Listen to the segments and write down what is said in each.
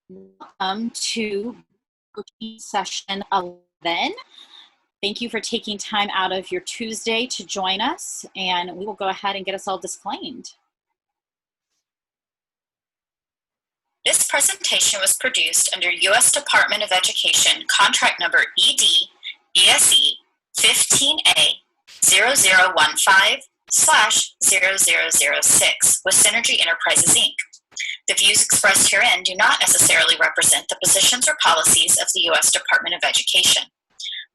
Welcome to session 11. Thank you for taking time out of your Tuesday to join us, and we will go ahead and get us all disclaimed. This presentation was produced under U.S. Department of Education Contract Number ED-BSE 15A0015/0006 with Synergy Enterprises, Inc. The views expressed herein do not necessarily represent the positions or policies of the U.S. Department of Education.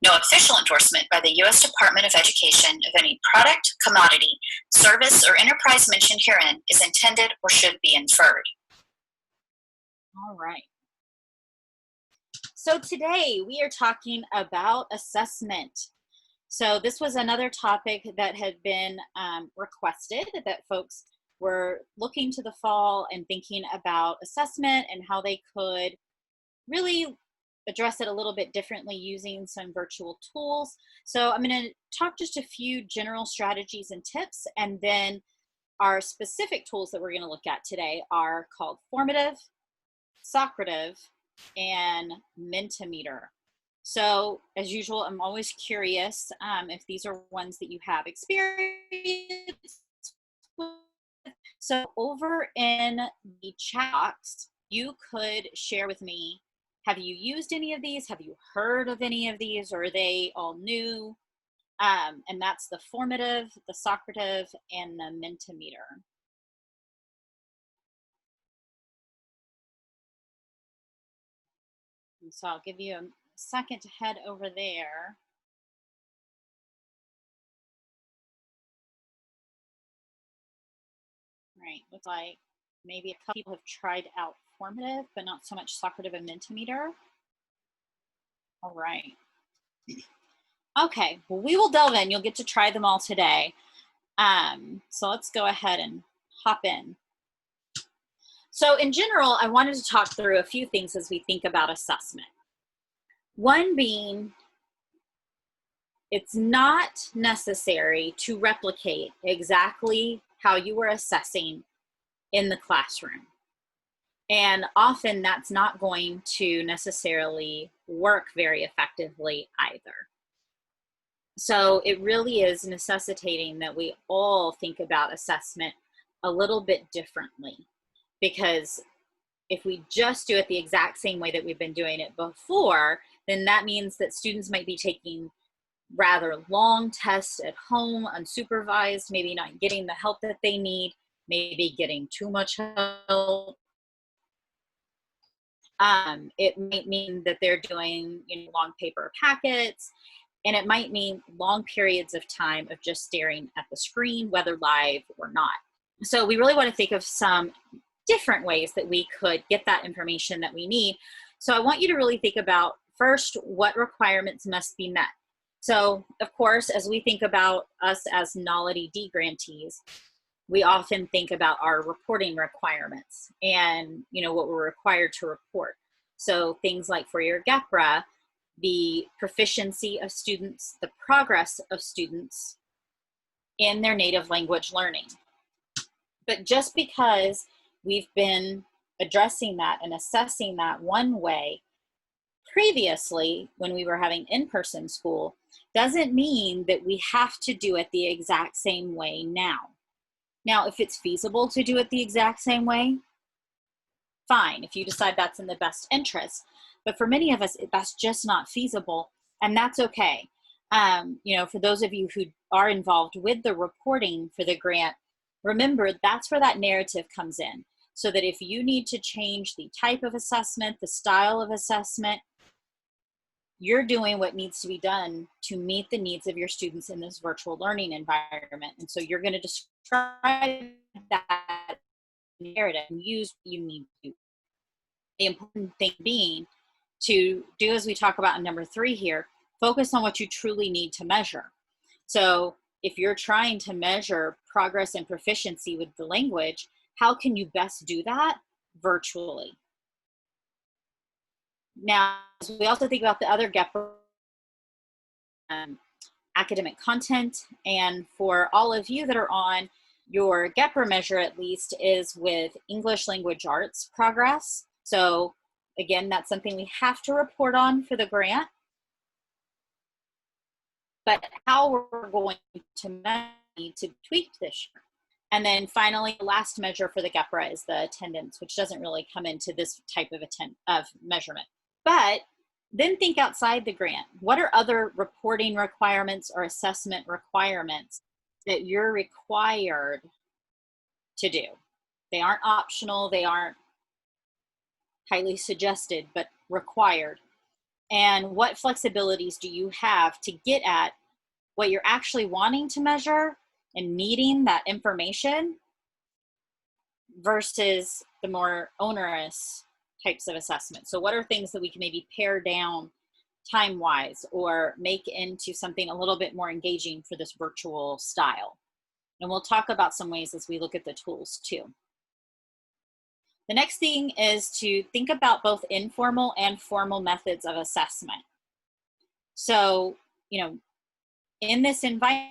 No official endorsement by the U.S. Department of Education of any product, commodity, service, or enterprise mentioned herein is intended or should be inferred. All right. So today we are talking about assessment. So this was another topic that had been requested, that folks were looking to the fall and thinking about assessment and how they could really address it a little bit differently using some virtual tools. So I'm going to talk just a few general strategies and tips, and then our specific tools that we're going to look at today are called Formative, Socrative, and Mentimeter. So as usual, I'm always curious if these are ones that you have experience with. So over in the chat box, you could share with me, have you used any of these? Have you heard of any of these? Or are they all new? And that's the Formative, the Socrative, and the Mentimeter. And so I'll give you a second to head over there. Right, looks like maybe a couple people have tried out Formative, but not so much Socrative and Mentimeter. All right. Okay, well, we will delve in. You'll get to try them all today. So let's go ahead and hop in. So in general, I wanted to talk through a few things as we think about assessment. One being, it's not necessary to replicate exactly how you were assessing in the classroom. And often that's not going to necessarily work very effectively either. So it really is necessitating that we all think about assessment a little bit differently, because if we just do it the exact same way that we've been doing it before, then that means that students might be taking rather long tests at home, unsupervised, maybe not getting the help that they need, maybe getting too much help. It might mean that they're doing long paper packets, and it might mean long periods of time of just staring at the screen, whether live or not. So we really want to think of some different ways that we could get that information that we need. So I want you to really think about, first, what requirements must be met. So, of course, as we think about us as NAL-ED grantees, we often think about our reporting requirements and, what we're required to report. So things like for your GEPRA, the proficiency of students, the progress of students in their native language learning. But just because we've been addressing that and assessing that one way previously when we were having in-person school doesn't mean that we have to do it the exact same way now. Now, if it's feasible to do it the exact same way, fine, if you decide that's in the best interest. But for many of us, that's just not feasible, and that's okay. For those of you who are involved with the reporting for the grant, remember that's where that narrative comes in. So that if you need to change the type of assessment, the style of assessment, you're doing what needs to be done to meet the needs of your students in this virtual learning environment. And so you're going to describe that narrative and use what you need to. The important thing being to do, as we talk about in number 3 here, focus on what you truly need to measure. So if you're trying to measure progress and proficiency with the language, how can you best do that? Virtually. Now, we also think about the other GEPRA academic content, and for all of you that are on, your GEPRA measure at least is with English language arts progress. So Again, that's something we have to report on for the grant. But how we're going to need to tweak this year. And then finally, the last measure for the GEPRA is the attendance, which doesn't really come into this type of measurement. But then think outside the grant. What are other reporting requirements or assessment requirements that you're required to do? They aren't optional, they aren't highly suggested, but required. And what flexibilities do you have to get at what you're actually wanting to measure and needing that information versus the more onerous types of assessment? So what are things that we can maybe pare down time-wise or make into something a little bit more engaging for this virtual style? And we'll talk about some ways as we look at the tools too. The next thing is to think about both informal and formal methods of assessment. So, in this environment,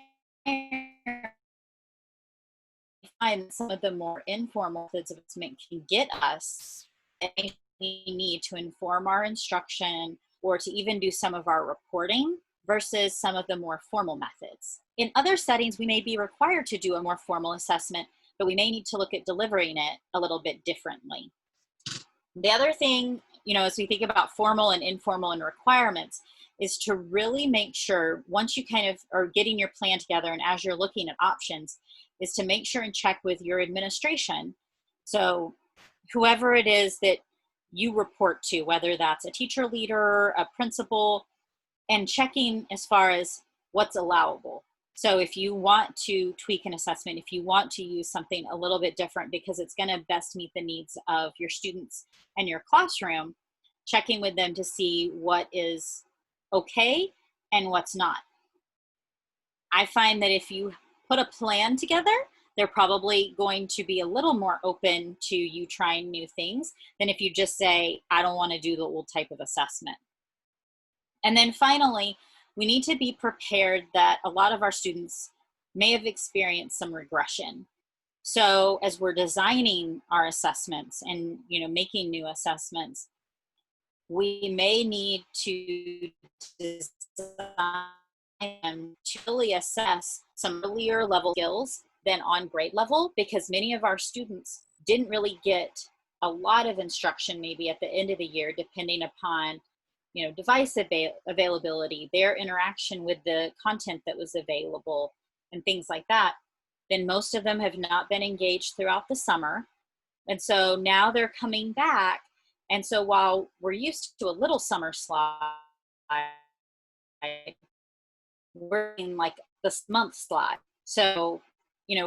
find some of the more informal methods of assessment can get us anything we need to inform our instruction or to even do some of our reporting versus some of the more formal methods. In other settings, we may be required to do a more formal assessment, but we may need to look at delivering it a little bit differently. The other thing, as we think about formal and informal and requirements, is to really make sure once you kind of are getting your plan together and as you're looking at options, is to make sure and check with your administration. So whoever it is that you report to, whether that's a teacher leader, a principal, and checking as far as what's allowable. So if you want to tweak an assessment, if you want to use something a little bit different because it's going to best meet the needs of your students and your classroom, checking with them to see what is okay and what's not. I find that if you put a plan together, they're probably going to be a little more open to you trying new things than if you just say, I don't want to do the old type of assessment. And then finally, we need to be prepared that a lot of our students may have experienced some regression. So as we're designing our assessments and making new assessments, we may need to design them to really assess some earlier level skills than on grade level, because many of our students didn't really get a lot of instruction maybe at the end of the year, depending upon device availability, their interaction with the content that was available and things like that. Then most of them have not been engaged throughout the summer. And so now they're coming back. And so while we're used to a little summer slide, we're in like this month slide. So,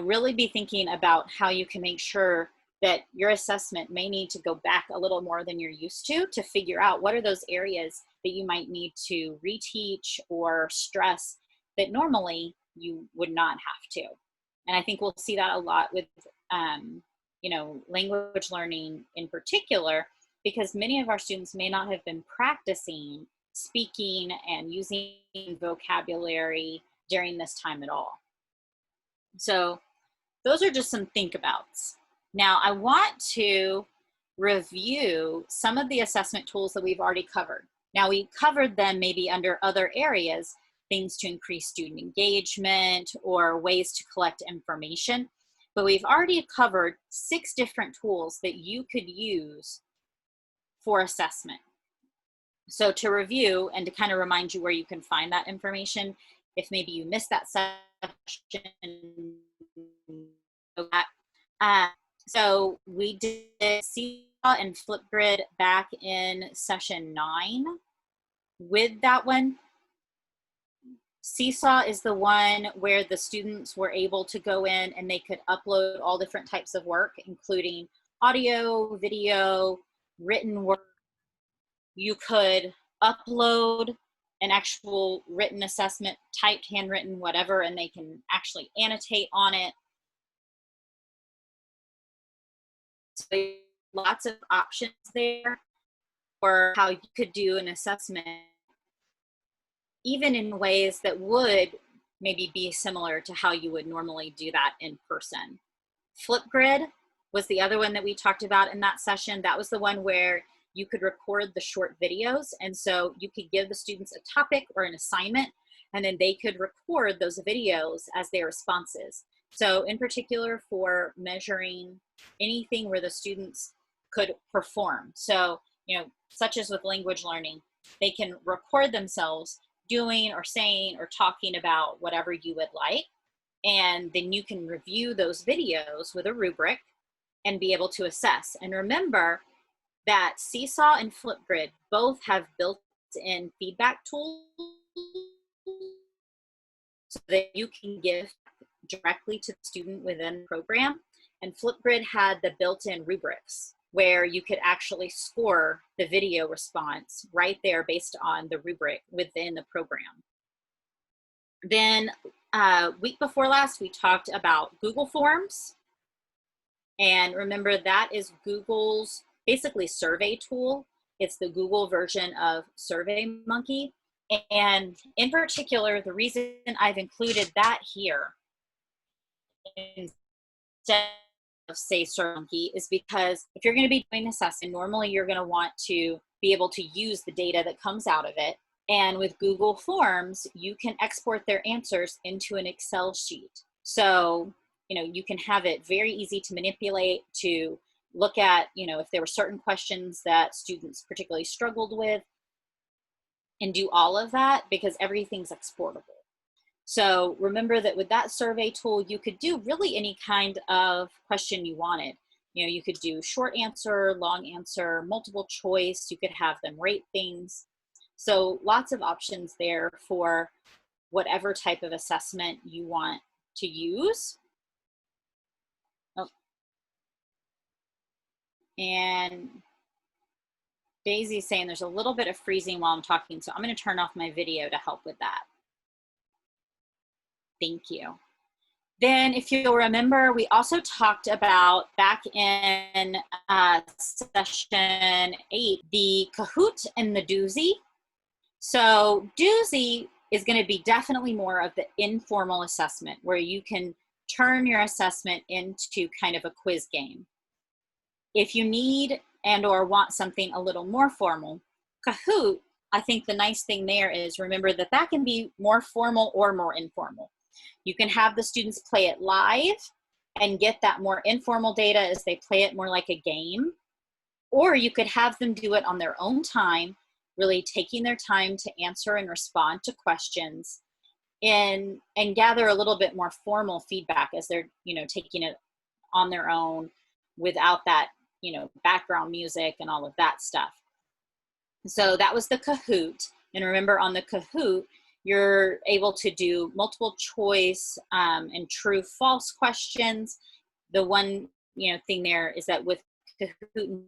really be thinking about how you can make sure that your assessment may need to go back a little more than you're used to figure out what are those areas that you might need to reteach or stress that normally you would not have to. And I think we'll see that a lot with, language learning in particular, because many of our students may not have been practicing speaking and using vocabulary during this time at all. So those are just some think abouts. Now I want to review some of the assessment tools that we've already covered. Now we covered them maybe under other areas, things to increase student engagement or ways to collect information, but we've already covered 6 different tools that you could use for assessment. So to review and to kind of remind you where you can find that information, if maybe you missed that session, so we did Seesaw and Flipgrid back in session 9. With that one, Seesaw is the one where the students were able to go in and they could upload all different types of work, including audio, video, written work. You could upload an actual written assessment, typed, handwritten, whatever, and they can actually annotate on it. So lots of options there for how you could do an assessment, even in ways that would maybe be similar to how you would normally do that in person. Flipgrid was the other one that we talked about in that session. That was the one where you could record the short videos. And so you could give the students a topic or an assignment, and then they could record those videos as their responses. So in particular for measuring anything where the students could perform. So, you know, such as with language learning, they can record themselves doing or saying or talking about whatever you would like. And then you can review those videos with a rubric and be able to assess. And remember that Seesaw and Flipgrid both have built-in feedback tools so that you can give directly to the student within the program. And Flipgrid had the built-in rubrics where you could actually score the video response right there based on the rubric within the program. Then week before last, we talked about Google Forms. And remember, that is Google's basically survey tool. It's the Google version of SurveyMonkey. And in particular, the reason I've included that here instead of say SurveyMonkey is because if you're going to be doing assessment, normally you're going to want to be able to use the data that comes out of it. And with Google Forms, you can export their answers into an Excel sheet. So, you know, you can have it very easy to manipulate, to look at, you know, if there were certain questions that students particularly struggled with, and do all of that because everything's exportable. So remember that with that survey tool, you could do really any kind of question you wanted. You know, you could do short answer, long answer, multiple choice. You could have them rate things. So lots of options there for whatever type of assessment you want to use. Oh. And Daisy's saying there's a little bit of freezing while I'm talking, so I'm going to turn off my video to help with that. Thank you. Then if you'll remember, we also talked about back in session 8, the Kahoot and the Doozy. So Doozy is going to be definitely more of the informal assessment where you can turn your assessment into kind of a quiz game. If you need and or want something a little more formal, Kahoot, I think the nice thing there is remember that that can be more formal or more informal. You can have the students play it live and get that more informal data as they play it more like a game, or you could have them do it on their own time, really taking their time to answer and respond to questions and gather a little bit more formal feedback as they're, you know, taking it on their own without that, you know, background music and all of that stuff. So that was the Kahoot. And remember on the Kahoot, you're able to do multiple choice and true false questions. The one, you know, thing there is that with Kahoot and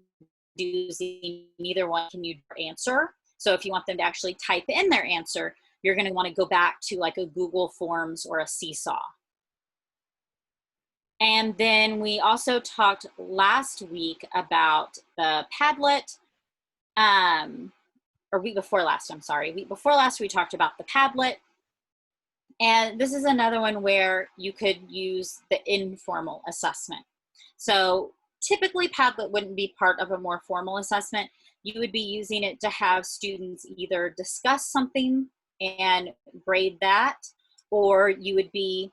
Doozy, neither one can you answer. So if you want them to actually type in their answer, you're going to want to go back to like a Google Forms or a Seesaw. And then we also talked last week about the Padlet, or week before last, I'm sorry. Week before last, we talked about the Padlet. And this is another one where you could use the informal assessment. So typically Padlet wouldn't be part of a more formal assessment. You would be using it to have students either discuss something and grade that, or you would be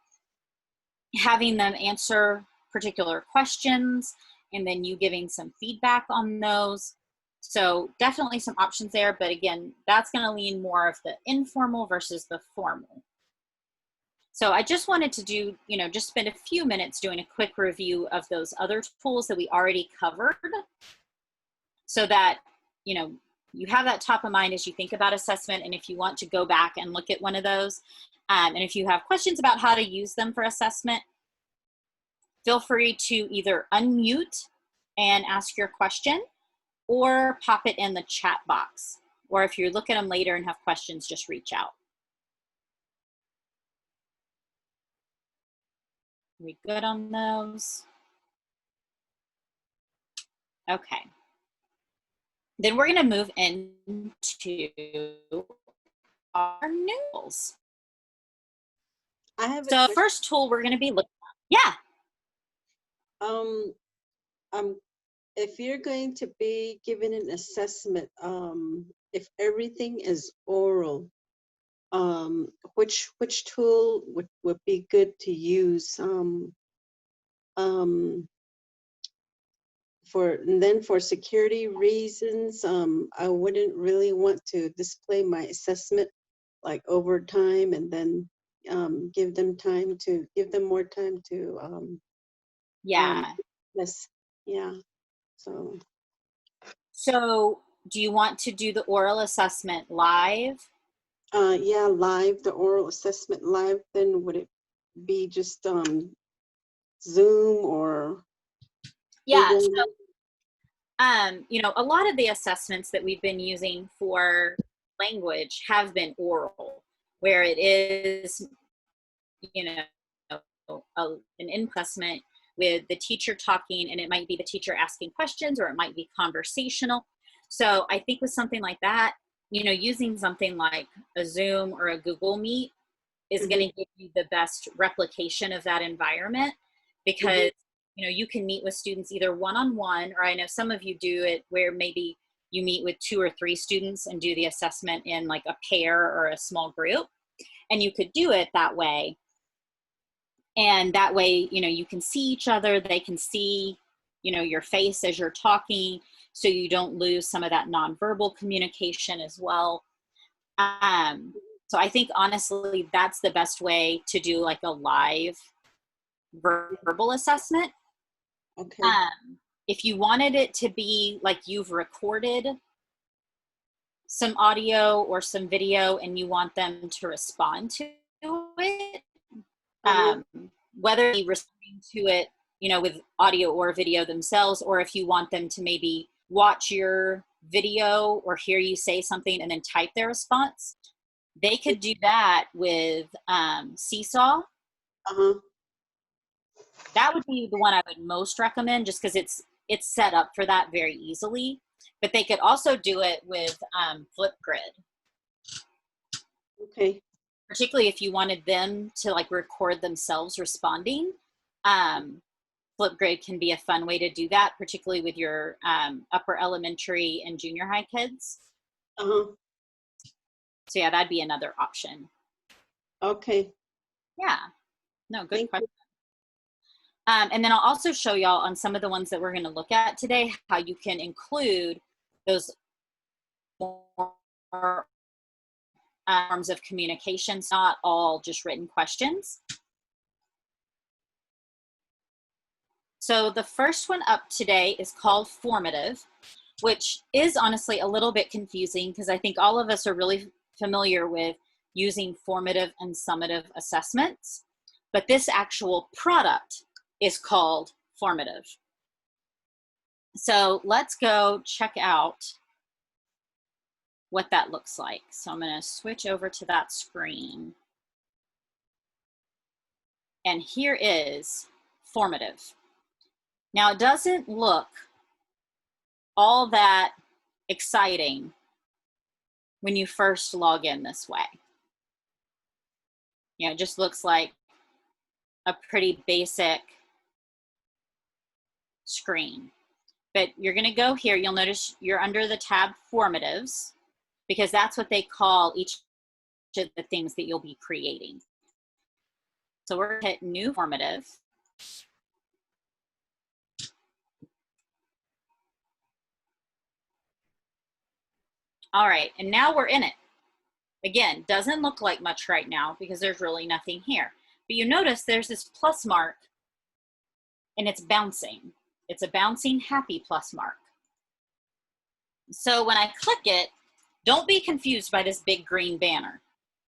having them answer particular questions and then you giving some feedback on those. So definitely some options there, but again, that's going to lean more of the informal versus the formal. So I just wanted to do, you know, just spend a few minutes doing a quick review of those other tools that we already covered so that, you know, you have that top of mind as you think about assessment. And if you want to go back and look at one of those, and if you have questions about how to use them for assessment, feel free to either unmute and ask your question or pop it in the chat box. Or if you look at them later and have questions, just reach out. Are we good on those? Okay. Then we're going to move into our NALs. I have so first tool we're going to be looking at. Yeah. I'm if you're going to be given an assessment, if everything is oral, which tool would be good to use? And then for security reasons, I wouldn't really want to display my assessment like over time, and then give them more time to Yeah. yes, yeah. So So do you want to do the oral assessment live? yeah, live, the oral assessment live. Then would it be just Zoom or Yeah. Google? You know, a lot of the assessments that we've been using for language have been oral, where it is, you know, an in-assessment with the teacher talking, and it might be the teacher asking questions, or it might be conversational. So I think with something like that, you know, using something like a Zoom or a Google Meet is going Mm-hmm, to give you the best replication of that environment, mm-hmm, because you know, you can meet with students either one-on-one, or I know some of you do it where maybe you meet with 2 or 3 students and do the assessment in like a pair or a small group, and you could do it that way. And that way, you know, you can see each other, they can see, you know, your face as you're talking, so you don't lose some of that nonverbal communication as well. um, so I think honestly that's the best way to do like a live verbal assessment. okay. If you wanted it to be like you've recorded some audio or some video and you want them to respond to it, Uh-huh. um, whether you responding to it, you know, with audio or video themselves, or if you want them to maybe watch your video or hear you say something and then type their response, they could do that with Seesaw. Uh-huh. That would be the one I would most recommend, just because it's set up for that very easily. But they could also do it with Flipgrid, Okay. particularly if you wanted them to like record themselves responding. Um, Flipgrid can be a fun way to do that, particularly with your upper elementary and junior high kids. Uh-huh. So yeah, that'd be another option. Okay. Yeah, no, good Thank question. you. And then I'll also show y'all on some of the ones that we're going to look at today, how you can include those more forms of communications, not all just written questions. So the first one up today is called Formative, which is honestly a little bit confusing because I think all of us are really familiar with using formative and summative assessments, but this actual product is called Formative. So let's go check out what that looks like. So I'm going to switch over to that screen. And here is Formative. Now it doesn't look all that exciting when you first log in this way. You know, it just looks like a pretty basic screen. But you're going to go here. You'll notice you're under the tab Formatives, because that's what they call each of the things that you'll be creating. So we're going to hit New Formative. All right, and now we're in it. Again, doesn't look like much right now because there's really nothing here. But you notice there's this plus mark and it's bouncing. It's a bouncing happy plus mark. So when I click it, don't be confused by this big green banner.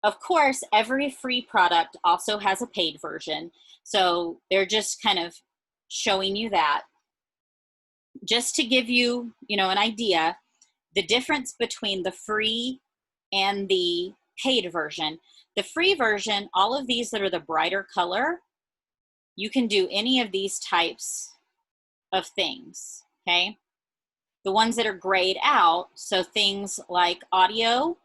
Of course, every free product also has a paid version. So they're just kind of showing you that. Just to give you, you know, an idea, the difference between the free and the paid version. The free version, all of these that are the brighter color, you can do any of these types of things, okay? The ones that are grayed out, so things like audio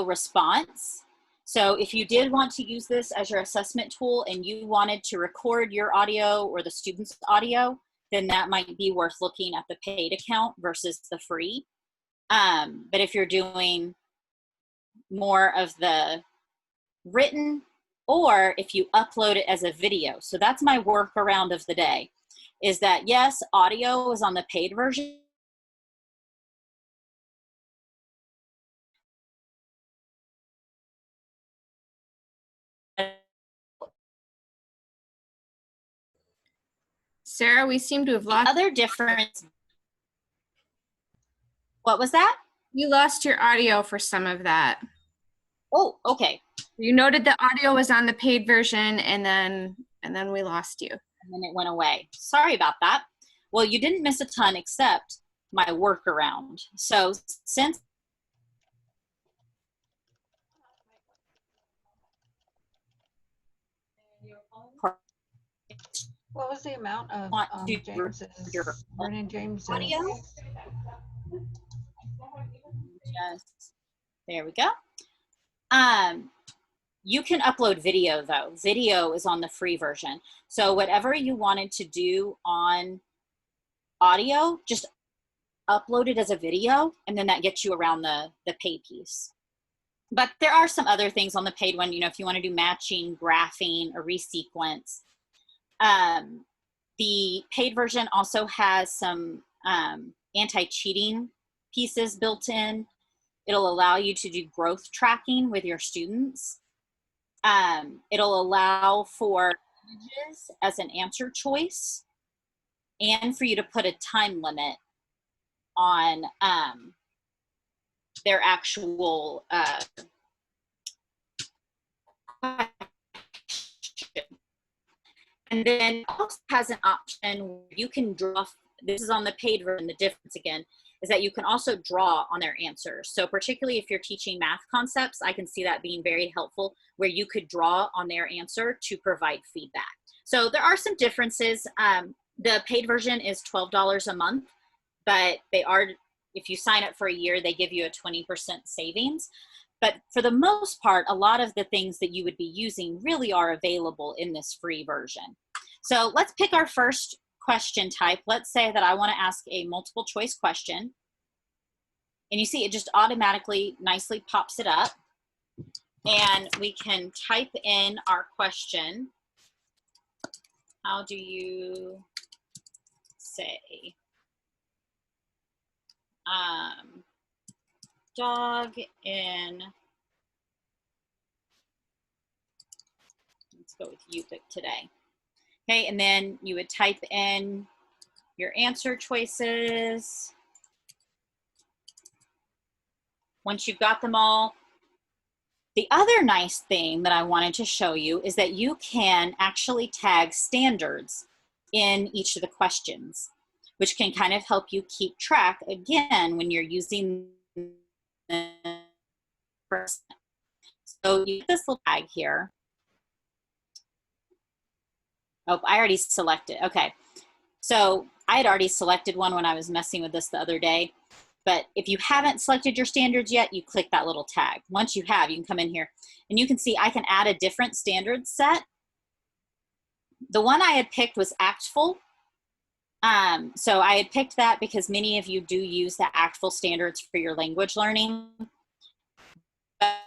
response. So if you did want to use this as your assessment tool and you wanted to record your audio or the student's audio, then that might be worth looking at the paid account versus the free. But if you're doing more of the written, or if you upload it as a video. So that's my workaround of the day, is that yes, audio is on the paid version. Sarah, we seem to have The lost. other difference, what was that? You lost your audio for some of that. Oh, okay. You noted the audio was on the paid version, and then we lost you. And then it went away. Sorry about that. Well, you didn't miss a ton except my workaround. So since What was the amount of want to James's, your Vernon James's? audio, just, there we go. You can upload video though. Video is on the free version. So whatever you wanted to do on audio, just upload it as a video, and then that gets you around the paid piece. But there are some other things on the paid one, you know, if you want to do matching, graphing, or resequence. The paid version also has some anti-cheating pieces built in. It'll allow you to do growth tracking with your students. It'll allow for images as an answer choice, and for you to put a time limit on their actual and then it also has an option where you can draw. This is on the paid version. The difference again is that you can also draw on their answers. So particularly if you're teaching math concepts, I can see that being very helpful, where you could draw on their answer to provide feedback. So there are some differences. The paid version is $12 a month, but they are, if you sign up for a year, they give you a 20% savings. But for the most part, a lot of the things that you would be using really are available in this free version. So let's pick our first question type. Let's say that I want to ask a multiple choice question. And you see it just automatically nicely pops it up. And we can type in our question. How do you say dog in, let's go with UPIC today. Okay, and then you would type in your answer choices. Once you've got them all, the other nice thing that I wanted to show you is that you can actually tag standards in each of the questions, which can kind of help you keep track, again, when you're using the person. So you get this little tag here. Oh, I already selected. Okay. So I had already selected one when I was messing with this the other day. But if you haven't selected your standards yet, you click that little tag. Once you have, you can come in here and you can see I can add a different standard set. The one I had picked was ACTFL. So I had picked that because many of you do use the ACTFL standards for your language learning. But,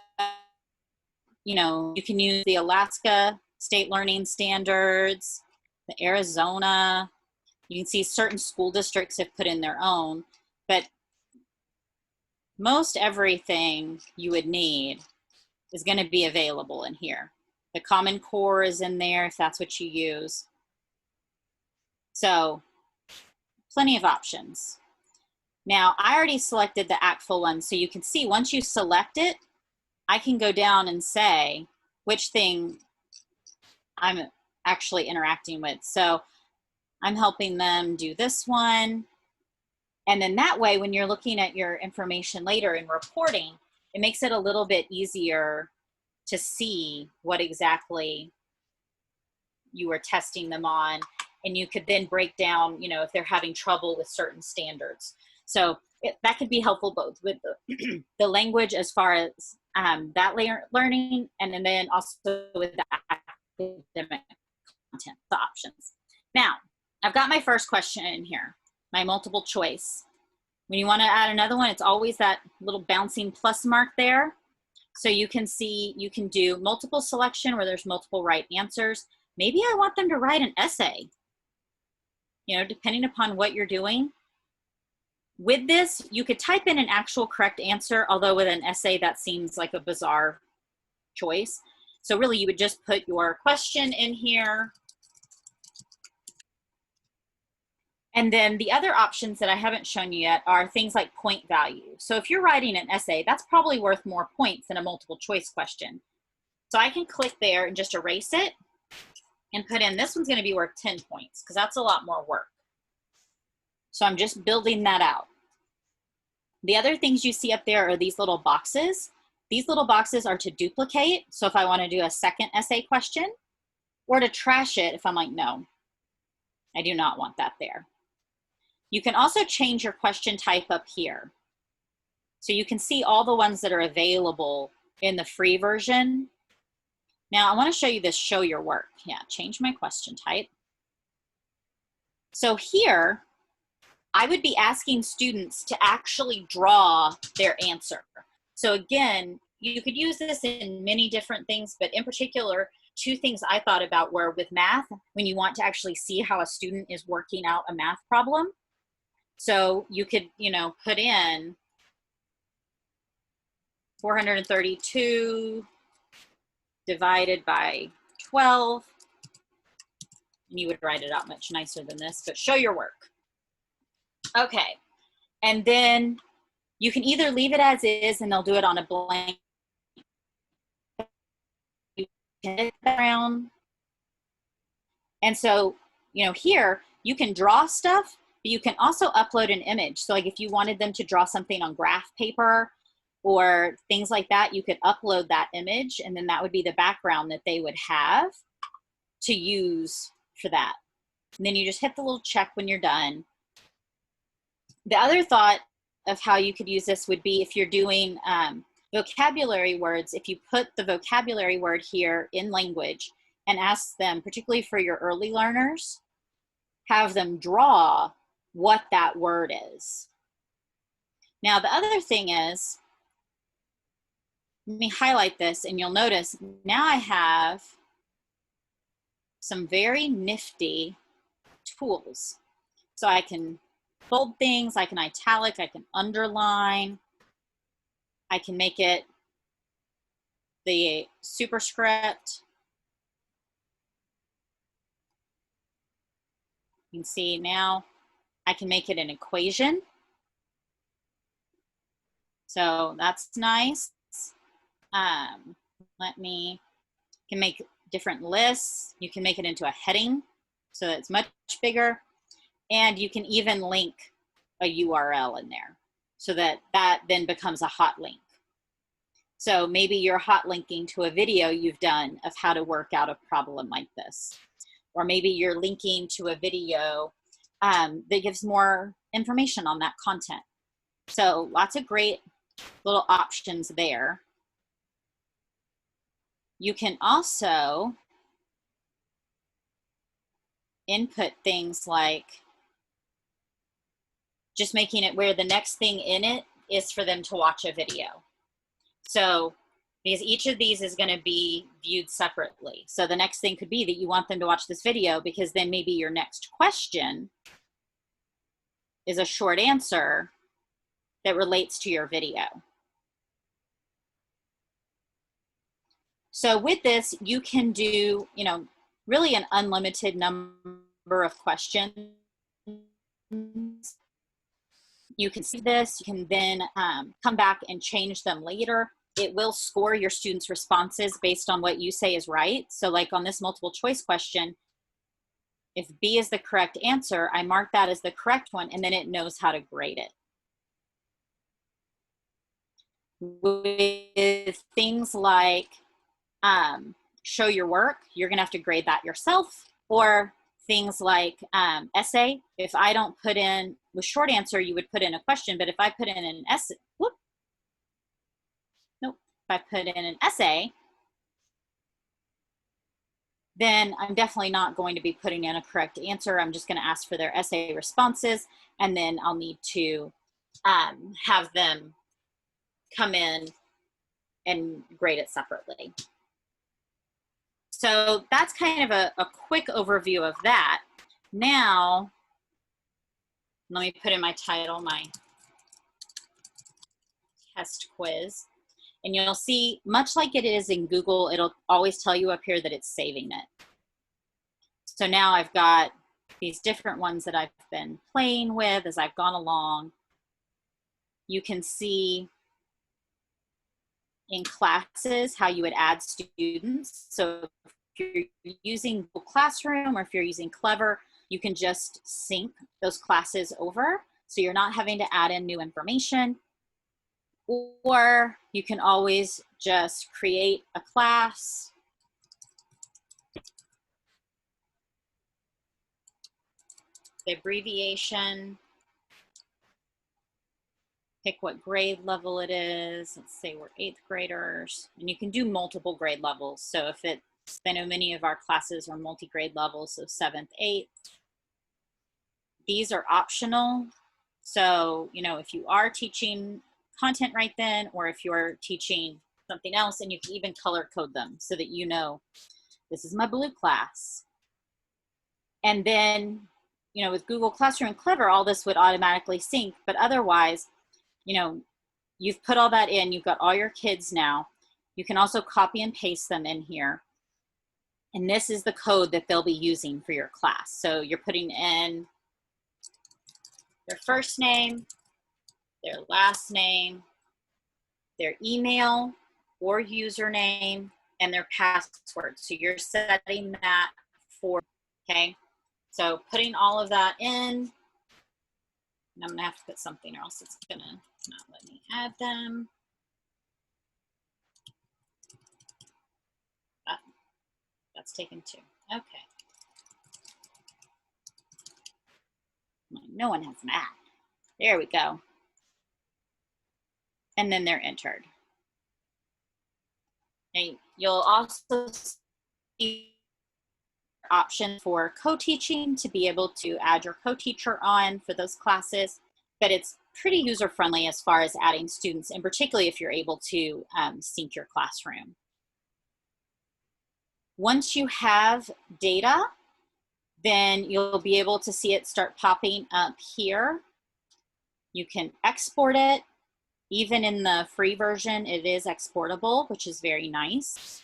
you know, you can use the Alaska State Learning Standards, the Arizona. You can see certain school districts have put in their own, but most everything you would need is going to be available in here. The Common Core is in there if that's what you use. So plenty of options. Now I already selected the ACTFL one, so you can see once you select it, I can go down and say which thing I'm actually interacting with. So I'm helping them do this one. And then that way, when you're looking at your information later in reporting, it makes it a little bit easier to see what exactly you were testing them on. And you could then break down, you know, if they're having trouble with certain standards. So that could be helpful both with the language as far as that learning, and then also with the academic content, the options. Now, I've got my first question in here, my multiple choice. When you want to add another one, it's always that little bouncing plus mark there. So you can see, you can do multiple selection where there's multiple right answers. Maybe I want them to write an essay, you know, depending upon what you're doing. With this, you could type in an actual correct answer, although with an essay, that seems like a bizarre choice. So really, you would just put your question in here. And then the other options that I haven't shown you yet are things like point value. So if you're writing an essay, that's probably worth more points than a multiple choice question. So I can click there and just erase it and put in, this one's going to be worth 10 points because that's a lot more work. So I'm just building that out. The other things you see up there are these little boxes. These little boxes are to duplicate. So if I want to do a second essay question, or to trash it if I'm like, no, I do not want that there. You can also change your question type up here. So you can see all the ones that are available in the free version. Now I want to show you this show your work. Yeah, change my question type. So here, I would be asking students to actually draw their answer. So again, you could use this in many different things, but in particular, two things I thought about were with math, when you want to actually see how a student is working out a math problem. So you could, you know, put in 432 divided by 12, and you would write it out much nicer than this, but show your work. Okay, and then you can either leave it as is and they'll do it on a blank background. And so, you know, here you can draw stuff, but you can also upload an image. So like if you wanted them to draw something on graph paper or things like that, you could upload that image and then that would be the background that they would have to use for that. And then you just hit the little check when you're done. The other thought of how you could use this would be if you're doing vocabulary words, if you put the vocabulary word here in language and ask them, particularly for your early learners, have them draw what that word is. Now, the other thing is, let me highlight this and you'll notice now I have some very nifty tools. So I can bold things, I can italic, I can underline, I can make it the superscript. You can see now I can make it an equation. So that's nice. Can make different lists. You can make it into a heading so it's much bigger. And you can even link a URL in there so that that then becomes a hot link. So maybe you're hot linking to a video you've done of how to work out a problem like this. Or maybe you're linking to a video that gives more information on that content. So lots of great little options there. You can also input things like just making it where the next thing in it is for them to watch a video. So, because each of these is going to be viewed separately. So the next thing could be that you want them to watch this video because then maybe your next question is a short answer that relates to your video. So with this, you can do, you know, really an unlimited number of questions. You can see this, you can then come back and change them later. It will score your students' responses based on what you say is right. So like on this multiple choice question, if B is the correct answer, I mark that as the correct one, and then it knows how to grade it. With things like show your work, you're gonna have to grade that yourself, or things like essay. If I don't put in, with short answer, you would put in a question, but if I put in an essay, whoop, nope, if I put in an essay, then I'm definitely not going to be putting in a correct answer. I'm just going to ask for their essay responses, and then I'll need to have them come in and grade it separately. So that's kind of a quick overview of that. Now, let me put in my title, my test quiz. And you'll see, much like it is in Google, it'll always tell you up here that it's saving it. So now I've got these different ones that I've been playing with as I've gone along. You can see in classes how you would add students. So if you're using Google Classroom or if you're using Clever, you can just sync those classes over. So you're not having to add in new information. Or you can always just create a class. The abbreviation, pick what grade level it is. Let's say we're 8th graders, and you can do multiple grade levels. So if it's, I know many of our classes are multi-grade levels, so 7th, 8th. These are optional. So, you know, if you are teaching content right then, or if you're teaching something else, and you can even color code them so that you know, this is my blue class. And then, you know, with Google Classroom and Clever, all this would automatically sync, but otherwise, you know, you've put all that in, you've got all your kids now. You can also copy and paste them in here. And this is the code that they'll be using for your class. So you're putting in their first name, their last name, their email or username, and their password. So you're setting that for, okay? So putting all of that in, and I'm gonna have to put something or else it's gonna not let me add them. That's taken 2, okay. No one has an add. There we go. And then they're entered. Okay, you'll also see option for co-teaching to be able to add your co-teacher on for those classes, but it's pretty user-friendly as far as adding students, and particularly if you're able to sync your classroom. Once you have data, then you'll be able to see it start popping up here. You can export it. Even in the free version, it is exportable, which is very nice.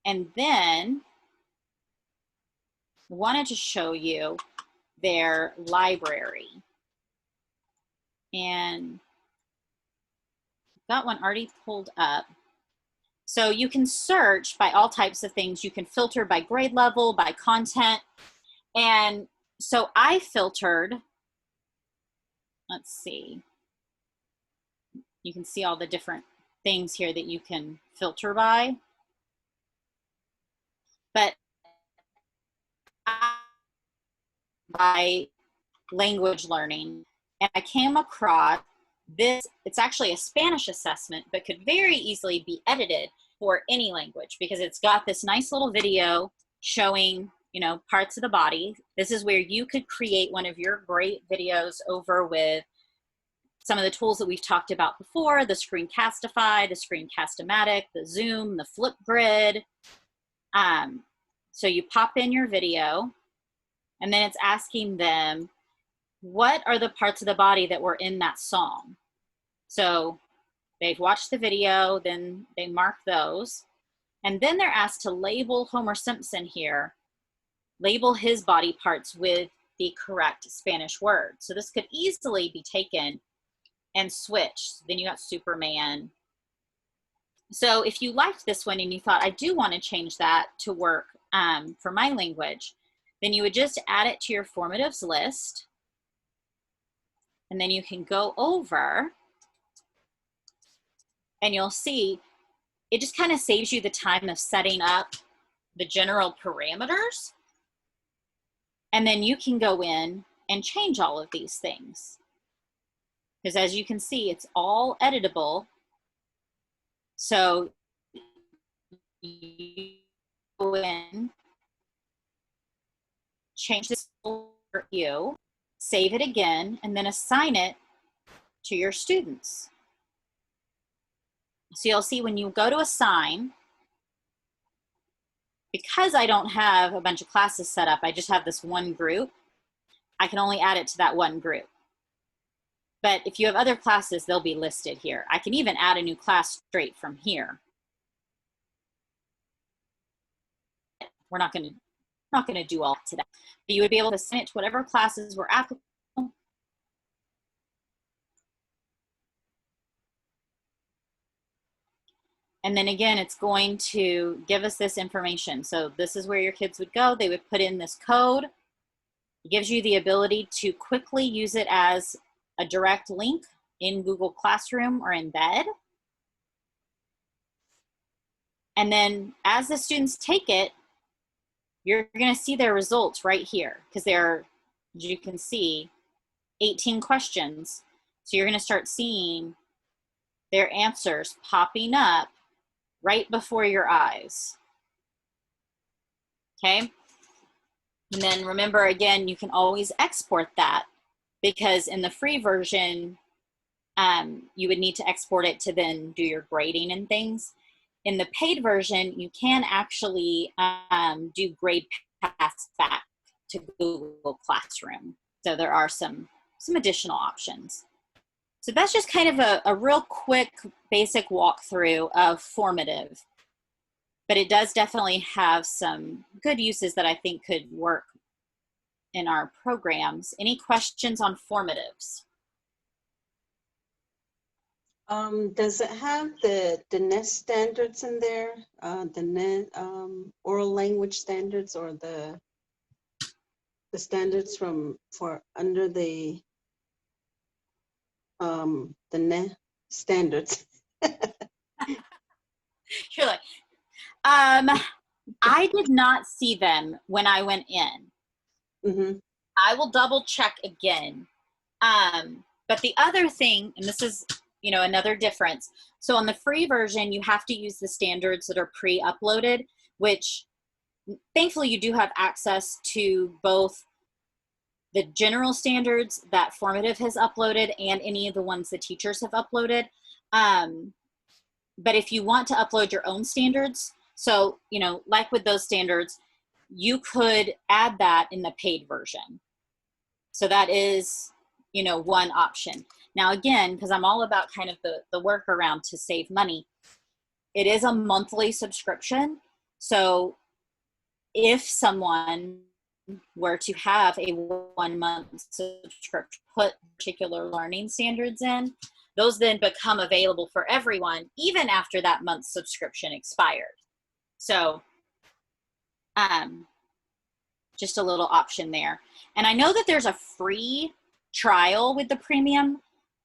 And then I wanted to show you their library. And I've got one already pulled up. So you can search by all types of things. You can filter by grade level, by content. And so I filtered, let's see. You can see all the different things here that you can filter by. But by language learning, and I came across this. It's actually a Spanish assessment, but could very easily be edited for any language because it's got this nice little video showing, you know, parts of the body. This is where you could create one of your great videos over with some of the tools that we've talked about before, the Screencastify, the Screencast-O-Matic, the Zoom, the Flipgrid. So you pop in your video, and then it's asking them, what are the parts of the body that were in that song? So they've watched the video, then they mark those. And then they're asked to label Homer Simpson here, label his body parts with the correct Spanish word. So this could easily be taken and switched. Then you got Superman. So if you liked this one and you thought, I do want to change that to work for my language, then you would just add it to your formatives list. And then you can go over and you'll see it just kind of saves you the time of setting up the general parameters. And then you can go in and change all of these things. Because as you can see, it's all editable. So you go in, change this for you, save it again, and then assign it to your students. So you'll see when you go to assign, because I don't have a bunch of classes set up, I just have this one group, I can only add it to that one group. But if you have other classes, they'll be listed here. I can even add a new class straight from here. We're not going to do all today. But you would be able to send it to whatever classes were applicable. And then again, it's going to give us this information. So this is where your kids would go. They would put in this code. It gives you the ability to quickly use it as a direct link in Google Classroom or Embed. And then as the students take it, you're going to see their results right here because they're, as you can see, 18 questions. So you're going to start seeing their answers popping up right before your eyes. Okay? And then remember, again, you can always export that because in the free version, you would need to export it to then do your grading and things. In the paid version, you can actually do grade paths back to Google Classroom. So there are some additional options. So that's just kind of a real quick basic walkthrough of Formative. But it does definitely have some good uses that I think could work in our programs. Any questions on Formatives? Does it have the NAL standards in there? The NAL oral language standards, or the standards for under the NAL standards? You're like, I did not see them when I went in. Mm-hmm. I will double check again. But the other thing, and this is, you know, another difference. So on the free version, you have to use the standards that are pre-uploaded, which thankfully you do have access to both the general standards that Formative has uploaded and any of the ones the teachers have uploaded. But if you want to upload your own standards, so, you know, like with those standards, you could add that in the paid version. So that is, you know, one option. Now, again, because I'm all about kind of the workaround to save money, it is a monthly subscription. So if someone were to have a 1 month subscription, put particular learning standards in, those then become available for everyone, even after that month's subscription expired. So just a little option there. And I know that there's a free trial with the premium.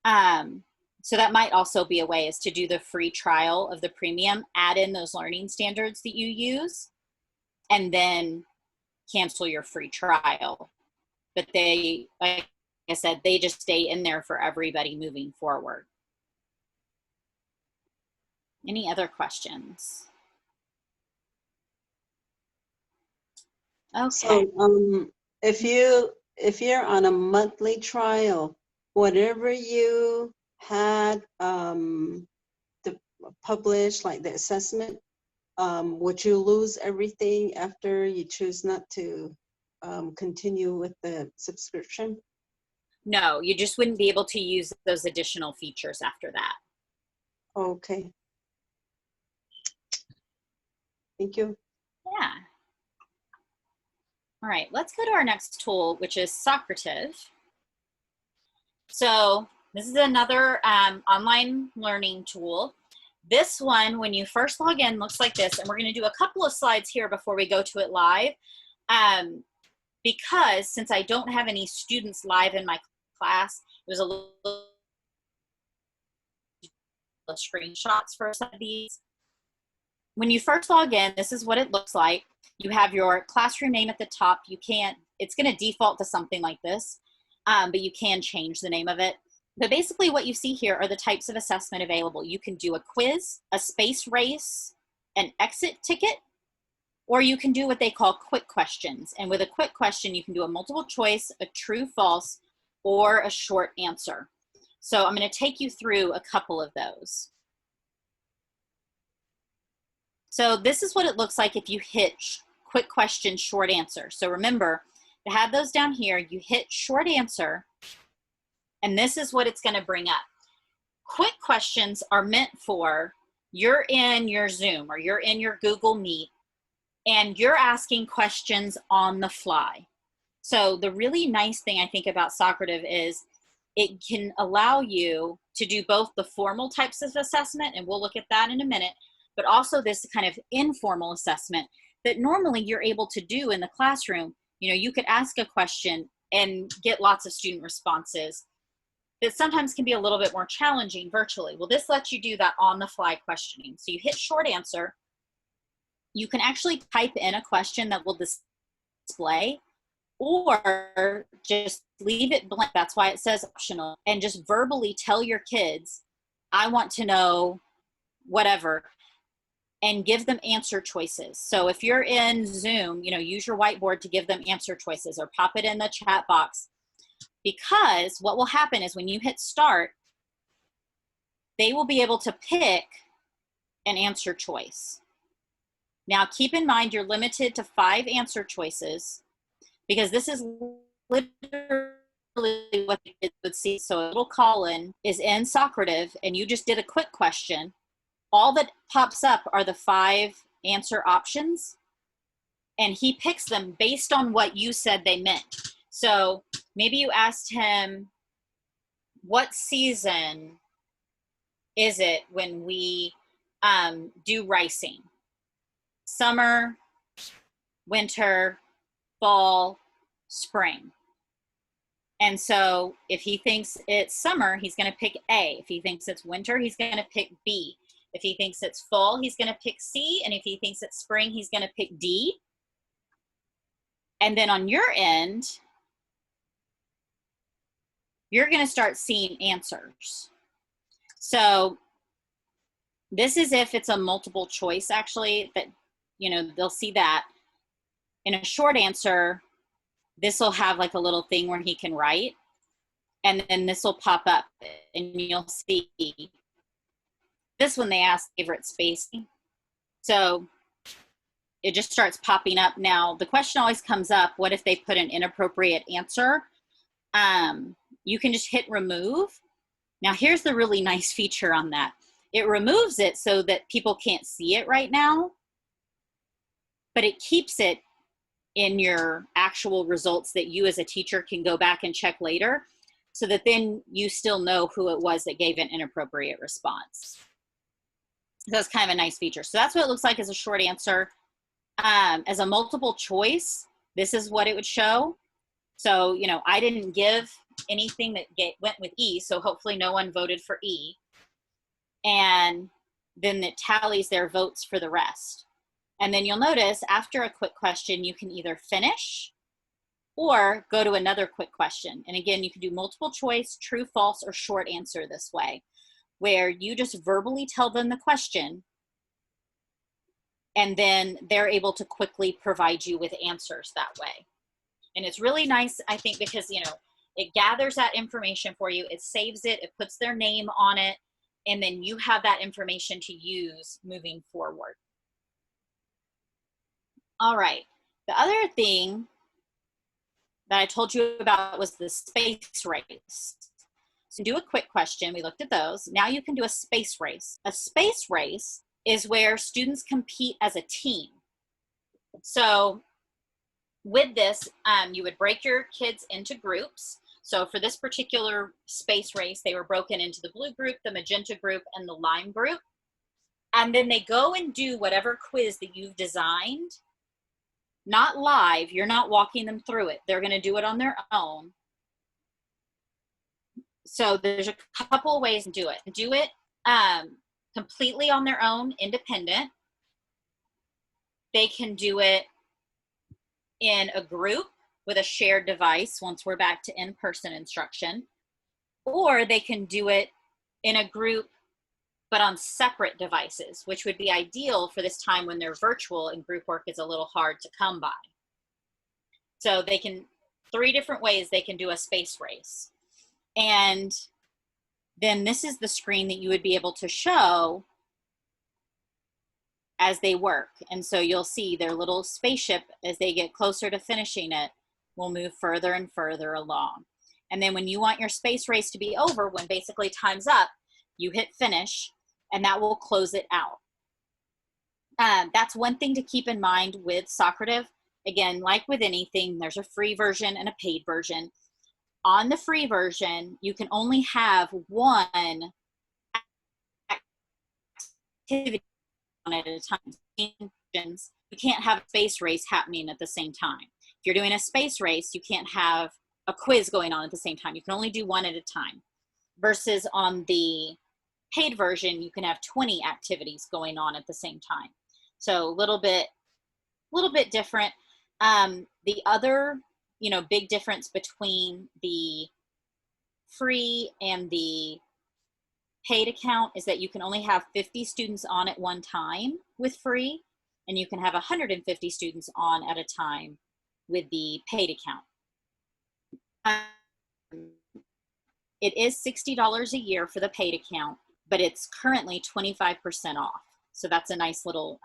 So that might also be a way, is to do the free trial of the premium, add in those learning standards that you use, and then cancel your free trial. But they, like I said, they just stay in there for everybody moving forward. Any other questions? Okay. So if you're on a monthly trial, whatever you had the published, like the assessment, would you lose everything after you choose not to continue with the subscription? No, you just wouldn't be able to use those additional features after that. Okay. Thank you. Yeah. All right, let's go to our next tool, which is Socrative. So this is another online learning tool. This one, when you first log in, looks like this, and we're going to do a couple of slides here before we go to it live. Because since I don't have any students live in my class, there's a little screenshots for some of these. When you first log in, this is what it looks like. You have your classroom name at the top. You can't, it's going to default to something like this, but you can change the name of it. But basically what you see here are the types of assessment available. You can do a quiz, a space race, an exit ticket, or you can do what they call quick questions. And with a quick question, you can do a multiple choice, a true, false, or a short answer. So I'm going to take you through a couple of those. So this is what it looks like if you hit quick question, short answer. So remember to have those down here, you hit short answer, and this is what it's going to bring up. Quick questions are meant for you're in your Zoom or you're in your Google Meet and you're asking questions on the fly. So the really nice thing I think about Socrative is it can allow you to do both the formal types of assessment, and we'll look at that in a minute, but also this kind of informal assessment that normally you're able to do in the classroom. You know, you could ask a question and get lots of student responses that sometimes can be a little bit more challenging virtually. Well, this lets you do that on the fly questioning. So you hit short answer. You can actually type in a question that will display, or just leave it blank. That's why it says optional, and just verbally tell your kids, I want to know whatever, and give them answer choices. So if you're in Zoom, you know, use your whiteboard to give them answer choices or pop it in the chat box, because what will happen is when you hit start, they will be able to pick an answer choice. Now keep in mind you're limited to 5 answer choices, because this is literally what the kids would see. So a little column is in Socrative and you just did a quick question. All that pops up are the 5 answer options, and he picks them based on what you said they meant. So maybe you asked him, what season is it when we do ricing? Summer, winter, fall, spring. And so if he thinks it's summer, he's going to pick A. If he thinks it's winter, he's going to pick B. If he thinks it's fall, he's going to pick C. And if he thinks it's spring, he's going to pick D. And then on your end, you're going to start seeing answers. So this is if it's a multiple choice, actually, that, you know, they'll see that. In a short answer, this will have like a little thing where he can write, and then this will pop up and you'll see this when they ask favorite spacing. So it just starts popping up. Now the question always comes up, what if they put an inappropriate answer? You can just hit remove. Now here's the really nice feature on that. It removes it so that people can't see it right now, but it keeps it in your actual results that you as a teacher can go back and check later, so that then you still know who it was that gave an inappropriate response. So that's kind of a nice feature. So that's what it looks like as a short answer. As a multiple choice, this is what it would show. So, you know, I didn't give anything that went with E, so hopefully no one voted for E. And then it tallies their votes for the rest. And then you'll notice after a quick question, you can either finish or go to another quick question. And again, you can do multiple choice, true, false, or short answer this way, where you just verbally tell them the question, and then they're able to quickly provide you with answers that way. And it's really nice, I think, because, you know, it gathers that information for you, it saves it, it puts their name on it, and then you have that information to use moving forward. All right, the other thing that I told you about was the space race. So do a quick question, we looked at those. Now you can do a space race. A space race is where students compete as a team. So with this, you would break your kids into groups. So for this particular space race, they were broken into the blue group, the magenta group, and the lime group. And then they go and do whatever quiz that you've designed. Not live, you're not walking them through it. They're gonna do it on their own. So there's a couple of ways to do it. Do it completely on their own, independent. They can do it in a group with a shared device once we're back to in-person instruction, or they can do it in a group but on separate devices, which would be ideal for this time when they're virtual and group work is a little hard to come by. So they can, 3 different ways they can do a space race. And then this is the screen that you would be able to show as they work. And so you'll see their little spaceship, as they get closer to finishing it, will move further and further along. And then when you want your space race to be over, when basically time's up, you hit finish, and that will close it out. That's one thing to keep in mind with Socrative. Again, like with anything, there's a free version and a paid version. On the free version, you can only have one activity on it at a time. You can't have a space race happening at the same time. If you're doing a space race, you can't have a quiz going on at the same time. You can only do one at a time. Versus on the paid version, you can have 20 activities going on at the same time. So a little bit different. The other, big difference between the free and the paid account is that you can only have 50 students on at one time with free, and you can have 150 students on at a time with the paid account. It is $60 a year for the paid account, but it's currently 25% off. So that's a nice little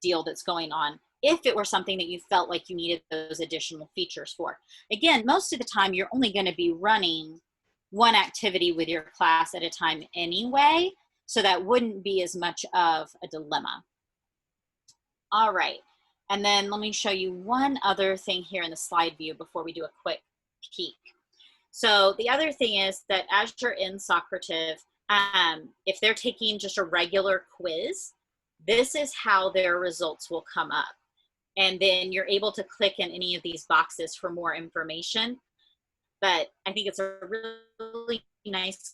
deal that's going on if it were something that you felt like you needed those additional features for. Again, most of the time you're only going to be running one activity with your class at a time anyway, so that wouldn't be as much of a dilemma. All right, and then let me show you one other thing here in the slide view before we do a quick peek. So the other thing is that as you're in Socrative, if they're taking just a regular quiz, this is how their results will come up. And then you're able to click in any of these boxes for more information. But I think it's a really nice,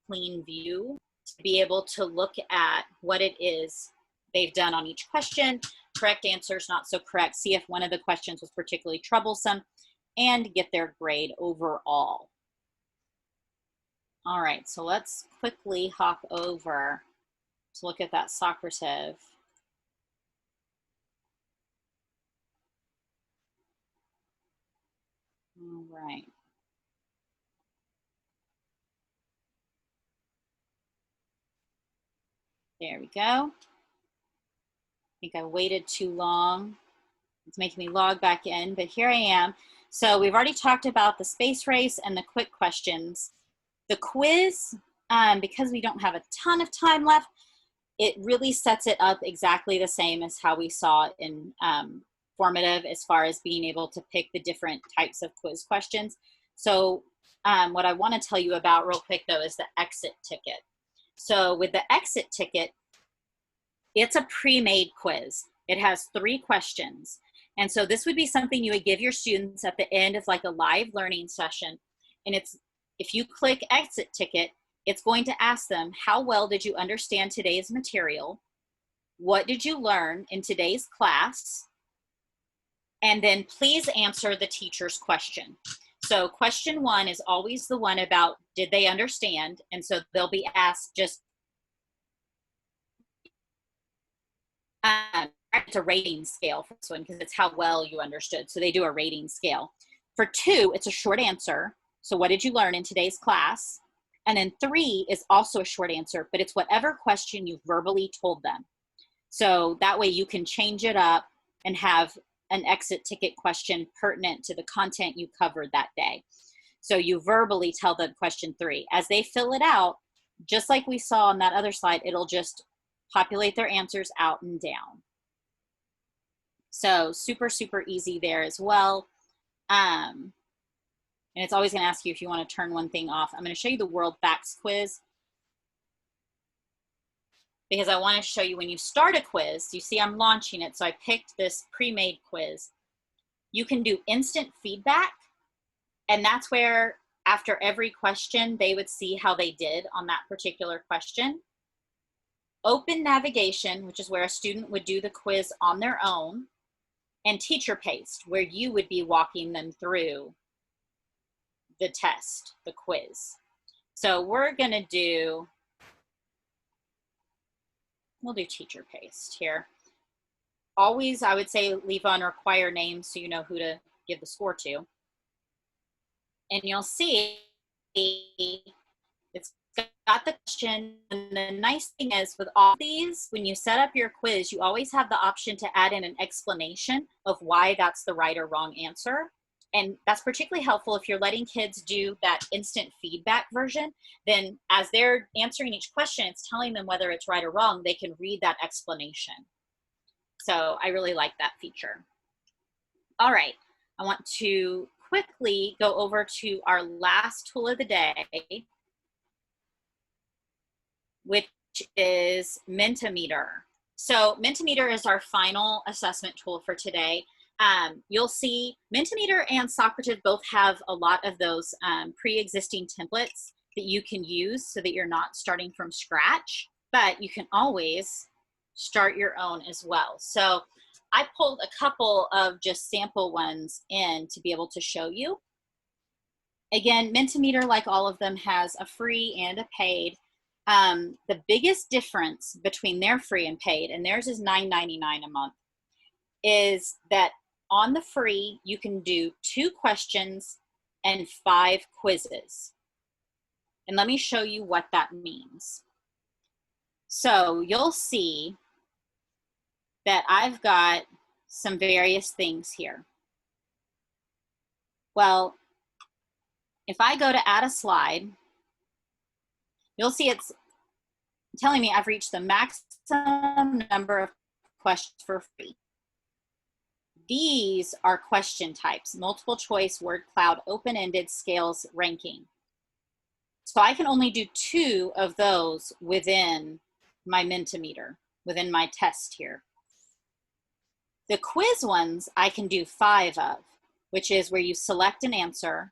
clean view to be able to look at what it is they've done on each question, correct answers, not so correct, see if one of the questions was particularly troublesome, and get their grade overall. All right, so let's quickly hop over to look at that Socrative. All right. There we go. I think I waited too long. It's making me log back in, but here I am. So we've already talked about the space race and the quick questions. The quiz, because we don't have a ton of time left, it really sets it up exactly the same as how we saw in Formative as far as being able to pick the different types of quiz questions. So what I want to tell you about real quick though is the exit ticket. So with the exit ticket, it's a pre-made quiz. It has 3 questions. And so this would be something you would give your students at the end of like a live learning session. And it's, if you click exit ticket, it's going to ask them, how well did you understand today's material? What did you learn in today's class? And then please answer the teacher's question. So question 1 is always the one about, did they understand? And so they'll be asked just, it's a rating scale for this one because it's how well you understood. So they do a rating scale. For 2, it's a short answer. So what did you learn in today's class? And then 3 is also a short answer, but it's whatever question you verbally told them. So that way you can change it up and have an exit ticket question pertinent to the content you covered that day. So you verbally tell them question 3. As they fill it out, just like we saw on that other slide, it'll just populate their answers out and down. So super, super easy there as well. And it's always going to ask you if you want to turn one thing off. I'm going to show you the World Facts quiz because I want to show you when you start a quiz, you see I'm launching it. So I picked this pre-made quiz. You can do instant feedback. And that's where after every question, they would see how they did on that particular question. Open navigation, which is where a student would do the quiz on their own. And teacher paced, where you would be walking them through the test, the quiz. So we're going to do we'll do teacher paste here. Always, I would say, leave on require names so you know who to give the score to. And you'll see it's got the question. And the nice thing is with all these, when you set up your quiz, you always have the option to add in an explanation of why that's the right or wrong answer. And that's particularly helpful if you're letting kids do that instant feedback version. Then as they're answering each question, it's telling them whether it's right or wrong. They can read that explanation. So I really like that feature. All right, I want to quickly go over to our last tool of the day, which is Mentimeter. So Mentimeter is our final assessment tool for today. You'll see Mentimeter and Socrative both have a lot of those pre-existing templates that you can use so that you're not starting from scratch, but you can always start your own as well. So I pulled a couple of just sample ones in to be able to show you. Again, Mentimeter, like all of them, has a free and a paid. The biggest difference between their free and paid, and theirs is $9.99 a month, is that on the free, you can do 2 questions and 5 quizzes. And let me show you what that means. So you'll see that I've got some various things here. Well, if I go to add a slide, you'll see it's telling me I've reached the maximum number of questions for free. These are question types: multiple choice, word cloud, open-ended, scales, ranking. So I can only do 2 of those within my Mentimeter, within my test here. The quiz ones I can do 5 of, which is where you select an answer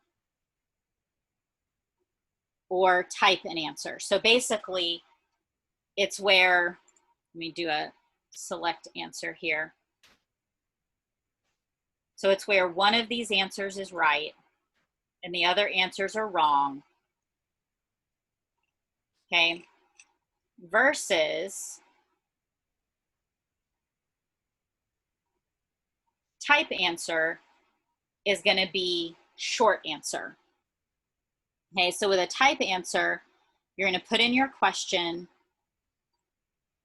or type an answer. So basically, it's where, let me do a select answer here. So it's where one of these answers is right and the other answers are wrong. Okay, versus type answer is going to be short answer. Okay, so with a type answer, you're going to put in your question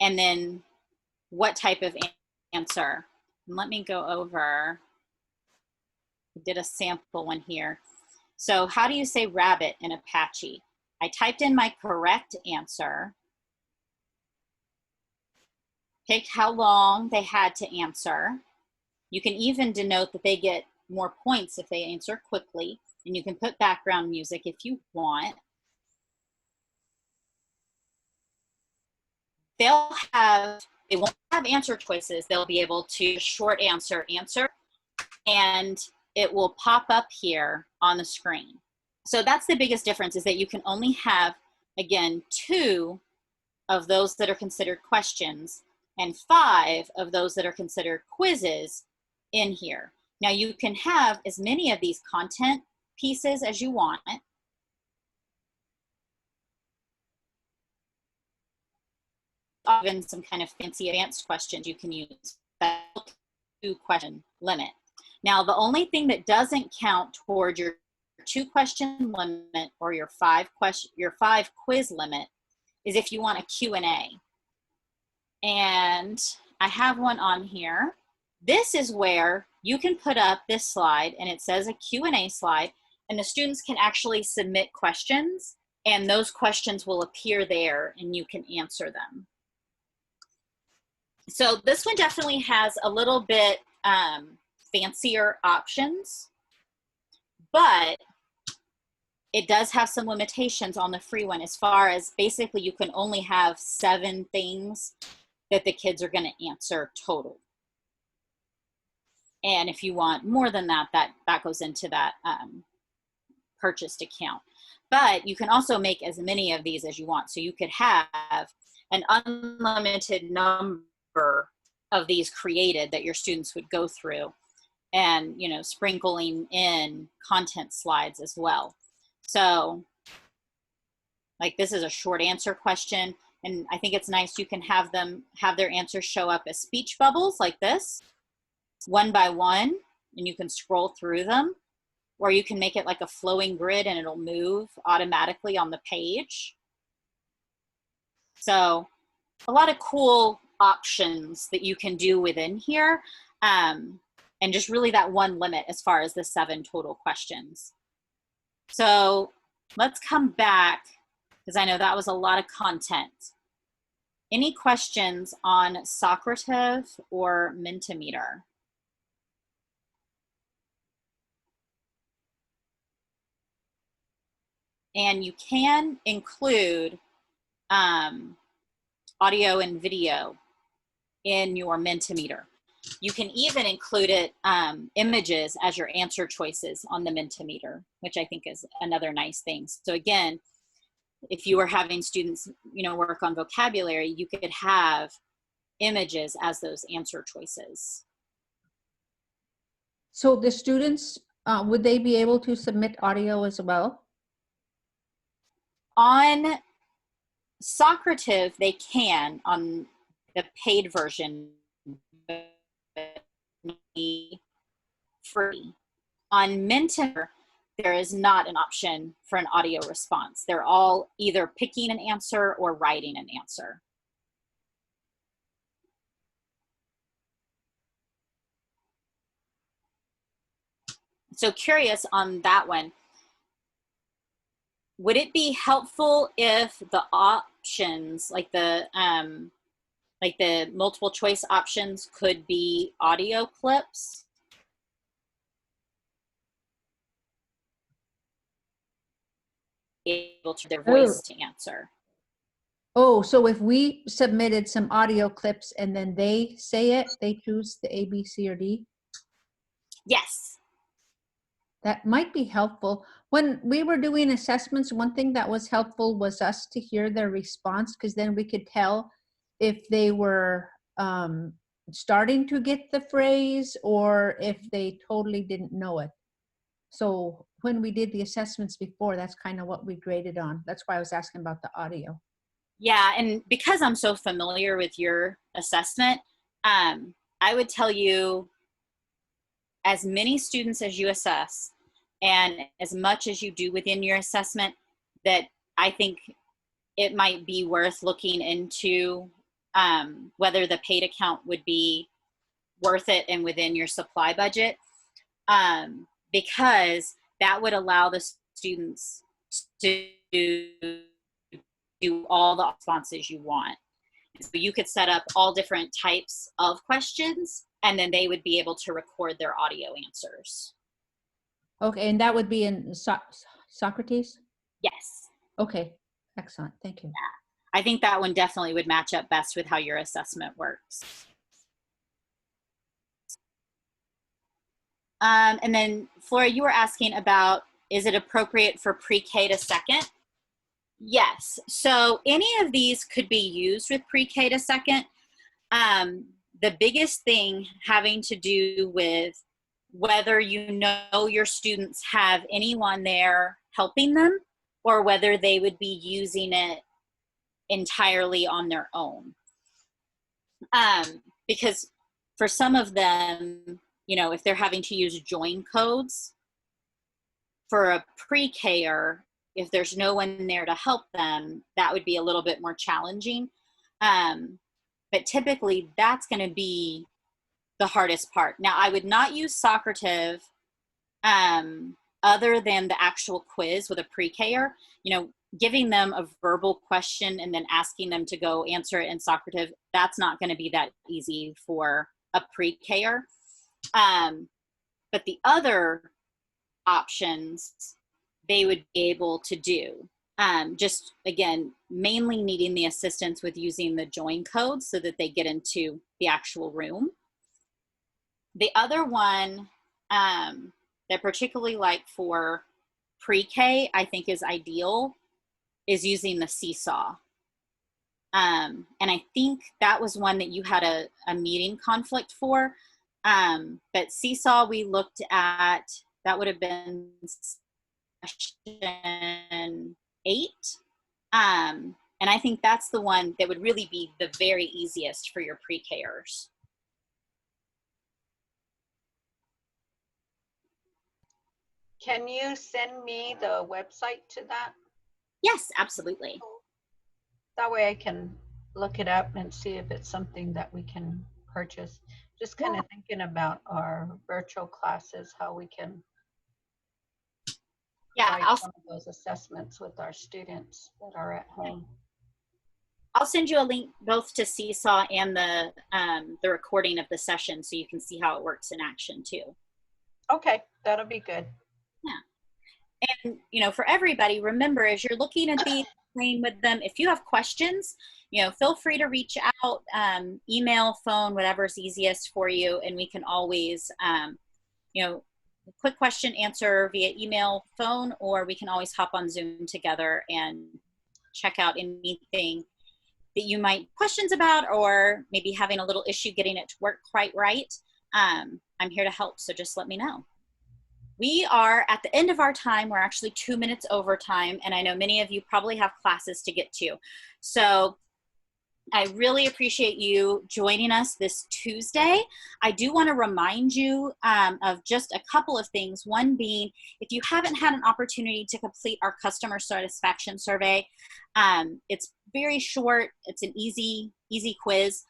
and then what type of answer. And let me go over, I did a sample one here. So how do you say rabbit in Apache? I typed in my correct answer, picked how long they had to answer. You can even denote that they get more points if they answer quickly, and you can put background music if you want. They won't have answer choices. They'll be able to short answer, and it will pop up here on the screen. So that's the biggest difference, is that you can only have, again, 2 of those that are considered questions and 5 of those that are considered quizzes in here. Now you can have as many of these content pieces as you want. Even some kind of fancy advanced questions you can use. That 2-question limit. Now the only thing that doesn't count toward your 2-question limit or your 5 quiz limit is if you want a Q&A. And I have one on here. This is where you can put up this slide, and it says a Q&A slide, and the students can actually submit questions, and those questions will appear there and you can answer them. So this one definitely has a little bit fancier options, but it does have some limitations on the free one, as far as basically you can only have 7 things that the kids are going to answer total. And if you want more than that, that goes into that purchased account. But you can also make as many of these as you want. So you could have an unlimited number of these created that your students would go through, and, you know, sprinkling in content slides as well. So like this is a short answer question. And I think it's nice you can have them have their answers show up as speech bubbles like this, one by one, and you can scroll through them, or you can make it like a flowing grid and it'll move automatically on the page. So a lot of cool options that you can do within here, and just really that one limit as far as the 7 total questions. So let's come back, because I know that was a lot of content. Any questions on Socrative or Mentimeter? And you can include audio and video in your Mentimeter. You can even include it images as your answer choices on the Mentimeter, which I think is another nice thing. So again, if you were having students, work on vocabulary, you could have images as those answer choices. So the students, would they be able to submit audio as well? On Socrative, they can on the paid version, free. On Mentimeter, there is not an option for an audio response. They're all either picking an answer or writing an answer. So curious on that one. Would it be helpful if the options, like the multiple choice options, could be audio clips? Able to their voice to answer. Oh, so if we submitted some audio clips and then they say it, they choose the A, B, C, or D? Yes. That might be helpful. When we were doing assessments, one thing that was helpful was us to hear their response, because then we could tell if they were starting to get the phrase or if they totally didn't know it. So when we did the assessments before, that's kind of what we graded on. That's why I was asking about the audio. Yeah, and because I'm so familiar with your assessment, I would tell you, as many students as you assess and as much as you do within your assessment, that I think it might be worth looking into whether the paid account would be worth it and within your supply budget, because that would allow the students to do all the responses you want. So you could set up all different types of questions, and then they would be able to record their audio answers. Okay, and that would be in Socrates? Yes. Okay, excellent, thank you. Yeah. I think that one definitely would match up best with how your assessment works. And then Flora, you were asking about, is it appropriate for pre-K to second? Yes, so any of these could be used with pre-K to second. The biggest thing having to do with whether your students have anyone there helping them, or whether they would be using it entirely on their own. Because for some of them, if they're having to use join codes, for a pre-Ker, if there's no one there to help them, that would be a little bit more challenging. But typically that's going to be the hardest part. Now, I would not use Socrative other than the actual quiz with a pre-Ker. Giving them a verbal question and then asking them to go answer it in Socrative, that's not going to be that easy for a pre-Ker. But the other options they would be able to do. Just again, mainly needing the assistance with using the join code so that they get into the actual room. The other one that particularly like for pre-K, I think is ideal, is using the seesaw. And I think that was one that you had a meeting conflict for. But seesaw we looked at, that would have been session 8. And I think that's the one that would really be the very easiest for your pre-Kers. Can you send me the website to that? Yes, absolutely. That way I can look it up and see if it's something that we can purchase. Just kind of thinking about our virtual classes, how we can Yeah, provide some of those assessments with our students that are at home. I'll send you a link both to Seesaw and the recording of the session so you can see how it works in action too. Okay, that'll be good. Yeah. And, you know, for everybody, remember, as you're looking at these, playing with them, if you have questions, you know, feel free to reach out, email, phone, whatever's easiest for you. And we can always, you know, quick question answer via email, phone, or we can always hop on Zoom together and check out anything that you might questions about, or maybe having a little issue getting it to work quite right. I'm here to help, so just let me know. We are at the end of our time. We're actually 2 minutes over time, and I know many of you probably have classes to get to. So I really appreciate you joining us this Tuesday. I do want to remind you of just a couple of things. One being, if you haven't had an opportunity to complete our customer satisfaction survey, it's very short. It's an easy quiz.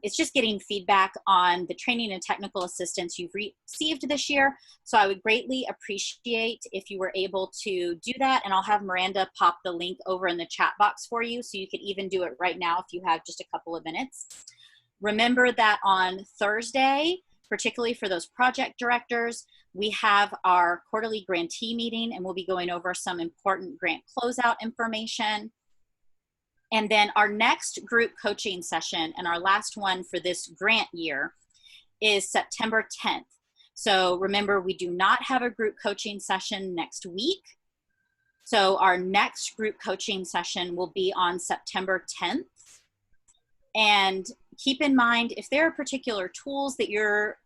It's just getting feedback on the training and technical assistance you've received this year. So I would greatly appreciate if you were able to do that, and I'll have Miranda pop the link over in the chat box for you, so you could even do it right now if you have just a couple of minutes. Remember that on Thursday, particularly for those project directors, we have our quarterly grantee meeting, and we'll be going over some important grant closeout information. And then our next group coaching session, and our last one for this grant year, is September 10th. So remember, we do not have a group coaching session next week. So our next group coaching session will be on September 10th. And keep in mind, if there are particular tools that you're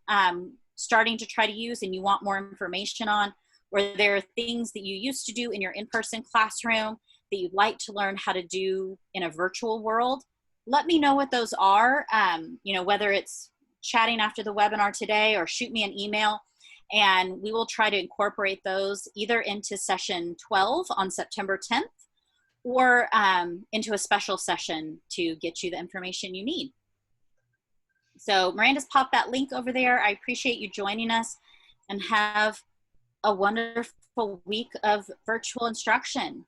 starting to try to use and you want more information on, or there are things that you used to do in your in-person classroom that you'd like to learn how to do in a virtual world, let me know what those are. You know, whether it's chatting after the webinar today or shoot me an email, and we will try to incorporate those either into session 12 on September 10th or into a special session to get you the information you need. So Miranda's popped that link over there. I appreciate you joining us, and have a wonderful week of virtual instruction.